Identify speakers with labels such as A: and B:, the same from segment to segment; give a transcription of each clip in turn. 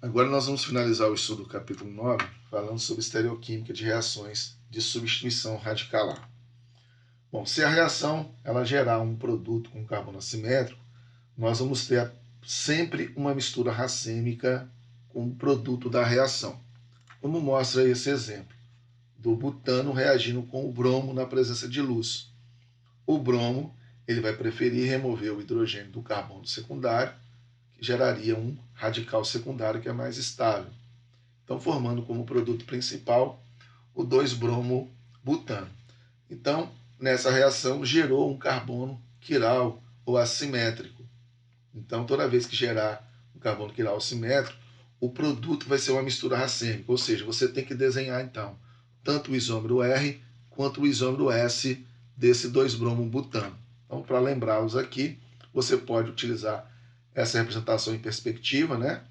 A: Agora nós vamos finalizar o estudo do capítulo 9, falando sobre estereoquímica de reações de substituição radicalar. Bom, se a reação ela gerar um produto com carbono assimétrico, nós vamos ter sempre uma mistura racêmica com o produto da reação. Como mostra esse exemplo, do butano reagindo com o bromo na presença de luz. O bromo ele vai preferir remover o hidrogênio do carbono secundário, que geraria um radical secundário que é mais estável. Então, formando como produto principal o 2-bromo-butano. Então, nessa reação, gerou um carbono quiral ou assimétrico. Então, toda vez que gerar um carbono quiral assimétrico, o produto vai ser uma mistura racêmica, ou seja, você tem que desenhar, então, tanto o isômero R quanto o isômero S desse 2-bromo-butano. Então, para lembrá-los aqui, você pode utilizar essa representação em perspectiva, né?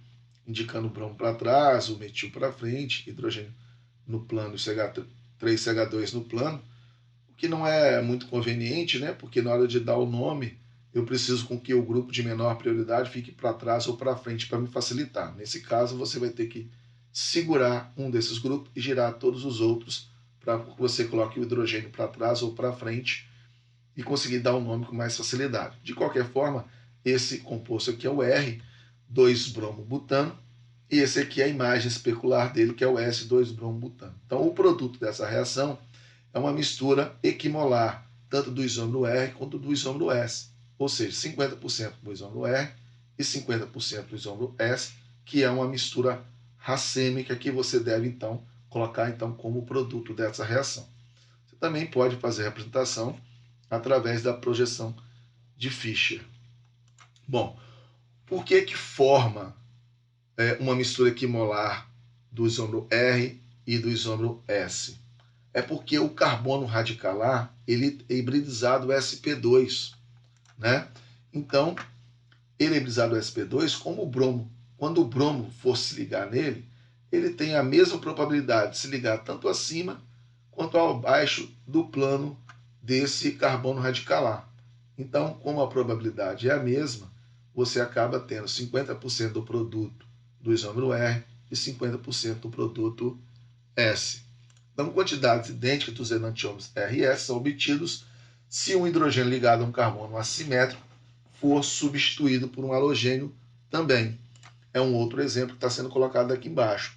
A: Indicando o bromo para trás, o metil para frente, hidrogênio no plano e 3CH2 no plano, o que não é muito conveniente, né? Porque na hora de dar o nome, eu preciso com que o grupo de menor prioridade fique para trás ou para frente para me facilitar. Nesse caso, você vai ter que segurar um desses grupos e girar todos os outros para que você coloque o hidrogênio para trás ou para frente e conseguir dar o nome com mais facilidade. De qualquer forma, esse composto aqui é o R, 2-bromo-butano, e esse aqui é a imagem especular dele, que é o S2-bromo-butano. Então, o produto dessa reação é uma mistura equimolar, tanto do isômero R quanto do isômero S. Ou seja, 50% do isômero R e 50% do isômero S, que é uma mistura racêmica que você deve, então, colocar então, como produto dessa reação. Você também pode fazer a representação através da projeção de Fischer. Bom, por que forma uma mistura equimolar do isômero R e do isômero S? É porque o carbono radicalar ele é hibridizado sp2, né? Então, ele é hibridizado sp2 como o bromo. Quando o bromo for se ligar nele, ele tem a mesma probabilidade de se ligar tanto acima quanto abaixo do plano desse carbono radicalar. Então, como a probabilidade é a mesma, você acaba tendo 50% do produto do isômero R e 50% do produto S. Então, quantidades idênticas dos enantiômeros R e S são obtidos se um hidrogênio ligado a um carbono assimétrico for substituído por um halogênio também. É um outro exemplo que está sendo colocado aqui embaixo.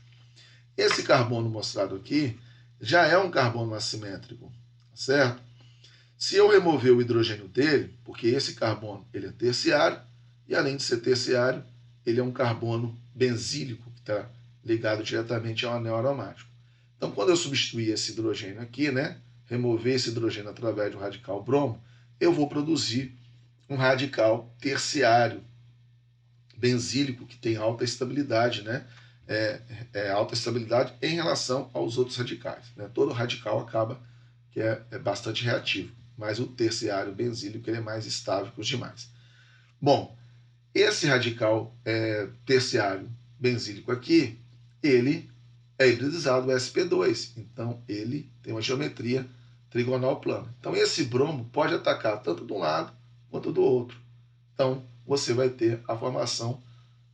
A: Esse carbono mostrado aqui já é um carbono assimétrico, certo? Se eu remover o hidrogênio dele, porque esse carbono ele é terciário, e além de ser terciário, ele é um carbono benzílico, que está ligado diretamente ao anel aromático. Então, quando eu substituir esse hidrogênio aqui, né, remover esse hidrogênio através do radical bromo, eu vou produzir um radical terciário benzílico que tem alta estabilidade, né? Alta estabilidade em relação aos outros radicais. Né? Todo radical acaba que é bastante reativo, mas o terciário benzílico ele é mais estável que os demais. Bom, esse radical terciário benzílico aqui, ele é hibridizado sp2, então ele tem uma geometria trigonal plana. Então esse bromo pode atacar tanto de um lado quanto do outro. Então você vai ter a formação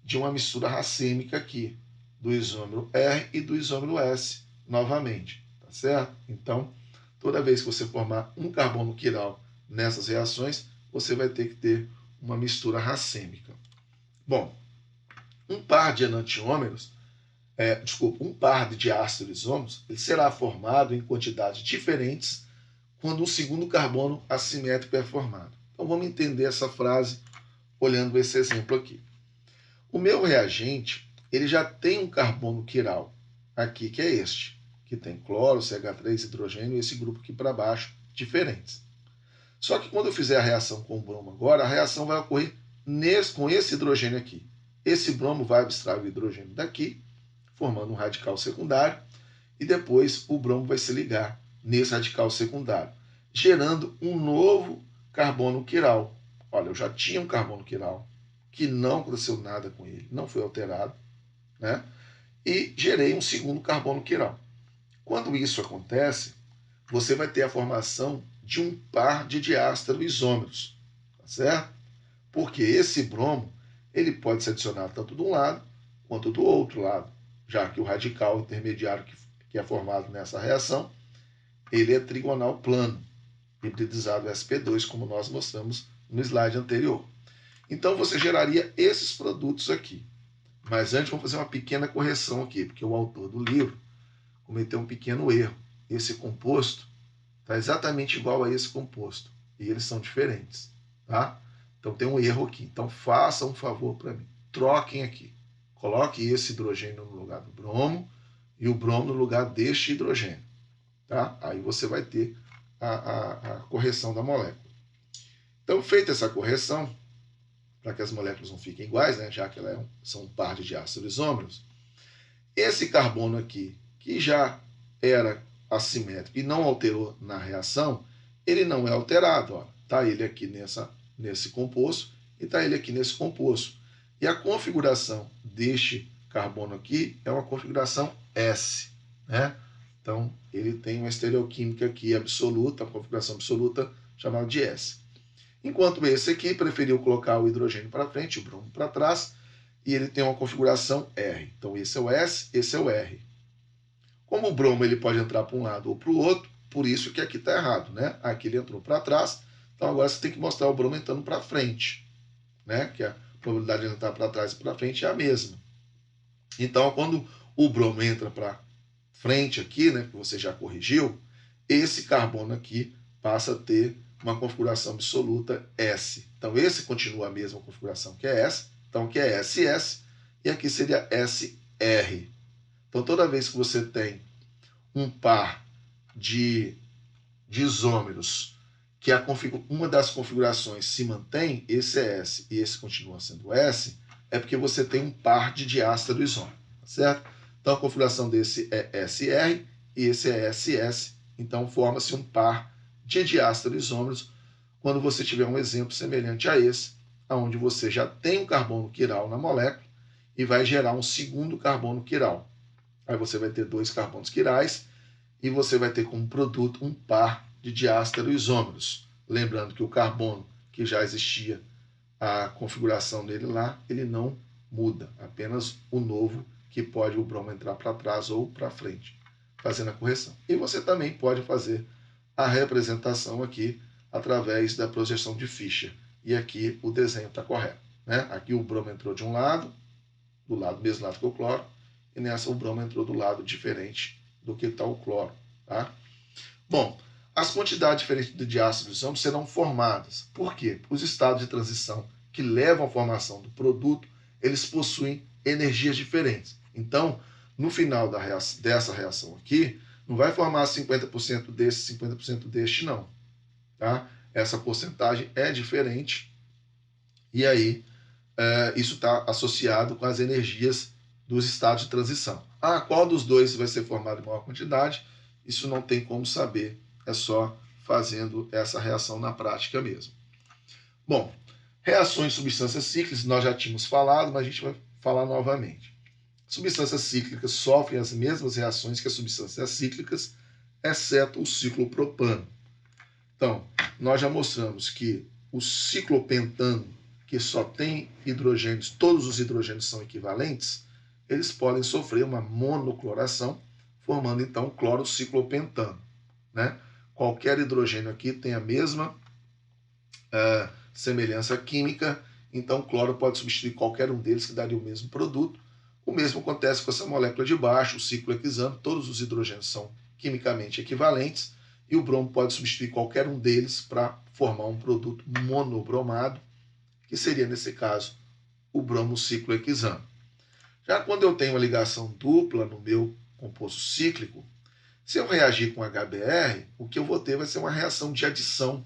A: de uma mistura racêmica aqui, do isômero R e do isômero S novamente, tá certo? Então, toda vez que você formar um carbono quiral nessas reações, você vai ter que ter uma mistura racêmica. Bom, um par de enantiômeros, um par de diásteros isômeros, ele será formado em quantidades diferentes quando um segundo carbono assimétrico é formado. Então vamos entender essa frase olhando esse exemplo aqui. O meu reagente ele já tem um carbono quiral aqui, que é este, que tem cloro, CH3, hidrogênio e esse grupo aqui para baixo, diferentes. Só que quando eu fizer a reação com o bromo agora, a reação vai ocorrer com esse hidrogênio aqui. Esse bromo vai abstrair o hidrogênio daqui, formando um radical secundário, e depois o bromo vai se ligar nesse radical secundário, gerando um novo carbono quiral. Olha, eu já tinha um carbono quiral, que não aconteceu nada com ele, não foi alterado, né? E gerei um segundo carbono quiral. Quando isso acontece, você vai ter a formação de um par de diásteros isômeros, tá certo? Porque esse bromo ele pode se adicionar tanto de um lado quanto do outro lado, já que o radical intermediário que é formado nessa reação, ele é trigonal plano, hibridizado sp2, como nós mostramos no slide anterior. Então você geraria esses produtos aqui. Mas antes vamos fazer uma pequena correção aqui, porque o autor do livro cometeu um pequeno erro. Esse composto está exatamente igual a esse composto, e eles são diferentes, tá? Então tem um erro aqui. Então faça um favor para mim. Troquem aqui. Coloque esse hidrogênio no lugar do bromo e o bromo no lugar deste hidrogênio, tá? Aí você vai ter a correção da molécula. Então, feita essa correção, para que as moléculas não fiquem iguais, né, já que elas são um par de diácidos isômeros, esse carbono aqui, que já era assimétrico e não alterou na reação, ele não é alterado. Está ele aqui nesse composto e está ele aqui nesse composto. E a configuração deste carbono aqui é uma configuração S, né? Então, ele tem uma estereoquímica aqui absoluta, a configuração absoluta chamada de S. Enquanto esse aqui preferiu colocar o hidrogênio para frente, o bromo para trás, e ele tem uma configuração R. Então, esse é o S, esse é o R. Como o bromo ele pode entrar para um lado ou para o outro, por isso que aqui está errado, né? Aqui ele entrou para trás, então agora você tem que mostrar o bromo entrando para frente, né? Que a probabilidade de entrar para trás e para frente é a mesma. Então, quando o bromo entra para frente aqui, né, que você já corrigiu, esse carbono aqui passa a ter uma configuração absoluta S. Então, esse continua a mesma configuração que é S, então aqui é SS, e aqui seria SR. Então, toda vez que você tem um par de isômeros que uma das configurações se mantém, esse é S e esse continua sendo S, é porque você tem um par de diástero isômero, certo? Então, a configuração desse é SR e esse é SS, então forma-se um par de diástero isômeros quando você tiver um exemplo semelhante a esse, onde você já tem um carbono quiral na molécula e vai gerar um segundo carbono quiral. Aí você vai ter dois carbonos quirais e você vai ter como produto um par de diástero isômeros. Lembrando que o carbono que já existia, a configuração dele lá, ele não muda, apenas o novo que pode o bromo entrar para trás ou para frente, fazendo a correção. E você também pode fazer a representação aqui através da projeção de Fischer. E aqui o desenho está correto, né? Aqui o bromo entrou de um lado, do lado mesmo lado que o cloro, e nessa o bromo entrou do lado diferente do que está o cloro, tá? Bom, as quantidades diferentes de diácidos isômeros serão formadas. Por quê? Os estados de transição que levam à formação do produto, eles possuem energias diferentes. Então, no final dessa reação aqui, não vai formar 50% desse, 50% deste, não. Tá? Essa porcentagem é diferente e aí isso está associado com as energias dos estados de transição. Qual dos dois vai ser formado em maior quantidade? Isso não tem como saber, é só fazendo essa reação na prática mesmo. Bom, reações de substâncias cíclicas, nós já tínhamos falado, mas a gente vai falar novamente. Substâncias cíclicas sofrem as mesmas reações que as substâncias cíclicas, exceto o ciclopropano. Então, nós já mostramos que o ciclopentano, que só tem hidrogênios, todos os hidrogênios são equivalentes, eles podem sofrer uma monocloração, formando então clorociclopentano, né? Qualquer hidrogênio aqui tem a mesma semelhança química, então cloro pode substituir qualquer um deles que daria o mesmo produto. O mesmo acontece com essa molécula de baixo, o ciclohexano, todos os hidrogênios são quimicamente equivalentes, e o bromo pode substituir qualquer um deles para formar um produto monobromado, que seria, nesse caso, o bromo ciclohexano. Já quando eu tenho uma ligação dupla no meu composto cíclico, se eu reagir com HBr, o que eu vou ter vai ser uma reação de adição.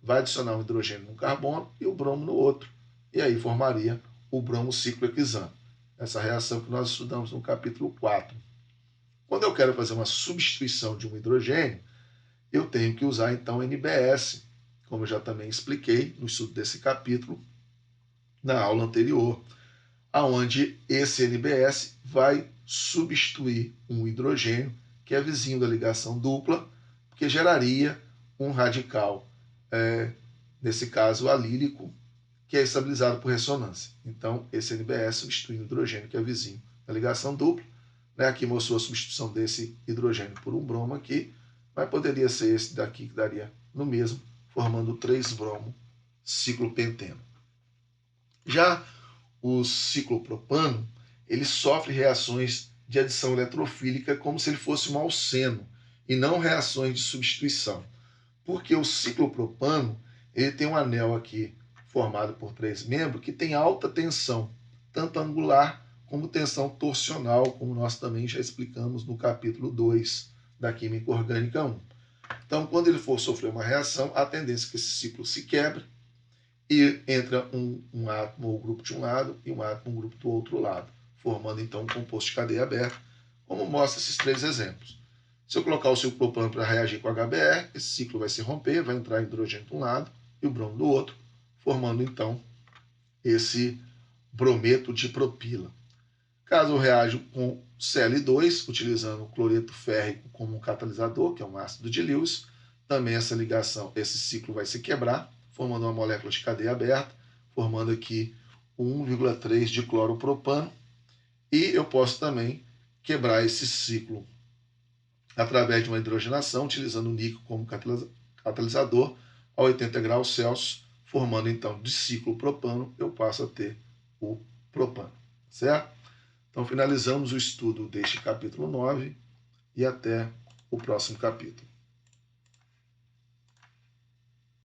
A: Vai adicionar um hidrogênio num carbono e o bromo no outro. E aí formaria o bromo ciclohexano. Essa reação que nós estudamos no capítulo 4. Quando eu quero fazer uma substituição de um hidrogênio, eu tenho que usar então NBS, como eu já também expliquei no estudo desse capítulo, na aula anterior, aonde esse NBS vai substituir um hidrogênio que é vizinho da ligação dupla, que geraria um radical, nesse caso alílico, que é estabilizado por ressonância. Então, esse NBS substitui o hidrogênio, que é vizinho da ligação dupla. Né? Aqui mostrou a substituição desse hidrogênio por um bromo aqui, mas poderia ser esse daqui que daria no mesmo, formando 3-bromo ciclopenteno. Já o ciclopropano, ele sofre reações de adição eletrofílica como se ele fosse um alceno, e não reações de substituição. Porque o ciclopropano, ele tem um anel aqui formado por 3 membros que tem alta tensão, tanto angular como tensão torsional, como nós também já explicamos no capítulo 2 da Química Orgânica 1. Então, quando ele for sofrer uma reação, a tendência é que esse ciclo se quebre e entra um átomo ou grupo de um lado e um átomo ou grupo do outro lado, formando então um composto de cadeia aberta, como mostra esses 3 exemplos. Se eu colocar o ciclopropano para reagir com HBr, esse ciclo vai se romper, vai entrar hidrogênio de um lado e o bromo do outro, formando então esse brometo de propila. Caso eu reaja com Cl2, utilizando o cloreto férrico como um catalisador, que é um ácido de Lewis, também essa ligação, esse ciclo vai se quebrar, formando uma molécula de cadeia aberta, formando aqui 1,3 de cloropropano. E eu posso também quebrar esse ciclo através de uma hidrogenação, utilizando o níquel como catalisador a 80 graus Celsius, formando então de ciclopropano, eu passo a ter o propano, certo? Então finalizamos o estudo deste capítulo 9 e até o próximo capítulo.